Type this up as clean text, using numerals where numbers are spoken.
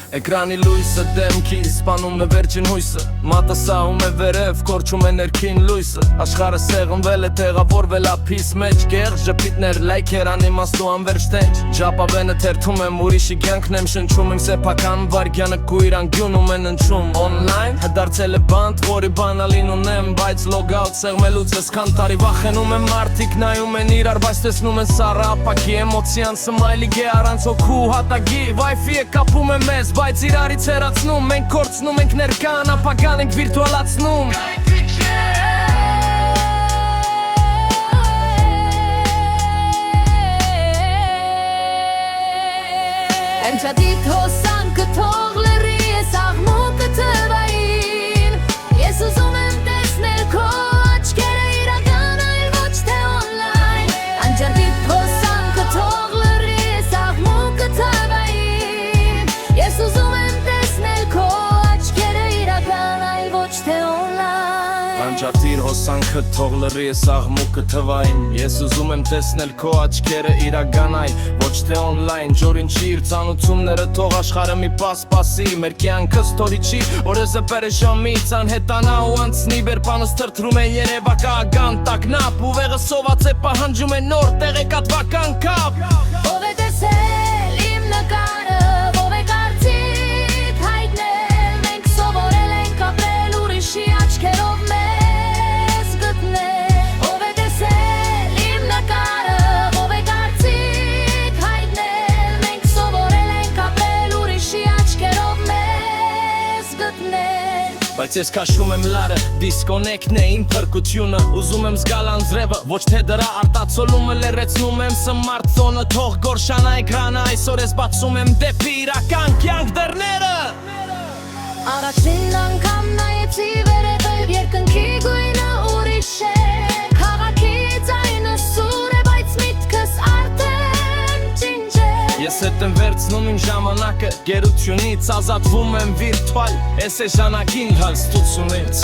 Էկրանի լույսը դեմքի սպանում է վերջին հույսը Մատը սահում է վերև, կորչում է ներքին լույսը Աշխարհը սեղմվել է, տեղավորվել ափիս մեջ Գեղ ժպիտներ, լայքեր, անիմաստու անվերջ տենչ Ջապավենը թերթում եմ, ուրիշի կյանքն եմ շնչում Իմ սեփական վարգյանը կույր անգյունում են ընչում Օնլայն դարձել է բանտ, որի բանալին ունեմ Բայց լոգաուտ սեղմելուց այսքան տարի վախենում եմ Մարդիկ նայում են իրար, բայց տեսնում են սառը ապակի Էմոցիան սմայլիկ է առանց հոգու հատակի Wi-Fi-ը կապում է մեզ Բայց իրարից հեռացնում, մենք կորցնում ենք ներկան, ապագան ենք վիրտուալացնում Ընչադիտ հոսանքը թող լրի ես աղմուկը թվային Ես ուզում եմ տեսնել քո աչքերը իրական այլ ոչ թե օնլայն Ընչադիտ հոսանքը թող լրի ես աղմուկը թվային Ես ուզում եմ տեսնել քո աչքերը իրական այլ ոչ թե օնլայն Անջատիր հոսանքը թող լրի ես աղմուկը թվային Ես ուզում եմ տեսնել քո աչքերը իրական այլ ոչ թե օնլայն Ջորին չի իր ծանոթումները թող աշխարհը մի պասպասի Մեր կյանքը ստորի չի օրեզը պերեշամից անհետանա ու անցնի Բերպանս թրթրում են երևակական տակնապ Ուվեղը սոված է պահանջում է նոր տեղեկատվական կապ Ով է տեսել իմ նկարը, ով է կարծիք հայտնել Մենք սովորել ենք ապրել ուրիշի աչքերով մեզ գտնել Ով է տեսել իմ նկարը, ով է կարծիք հայտնել Մենք սովորել ենք ապրել ուրիշի աչքերով մեզ գտնել Բայց ես քաշում եմ լարը, դիսկոնեկտն է իմ փրկությունը Ուզում եմ զգալ անձրևը, ոչ թե դրա արտացոլումը Լերեցնում եմ սմարթֆոնը, թող գորշանա էկրանը Այսօր ես բացում եմ դեպի իրական կյանք դռները Առաջին անգամ նայեցի վերևև երկնքի գույնը ուրիշ է Քաղաքի ձայնը սուր է, բայց միտքս արդեն ջինջ է Ես հետ եմ վերցնում իմ ժամանակը Գերությունից ազատվում եմ վիրտուալ Ես է ժանակին հալստությունից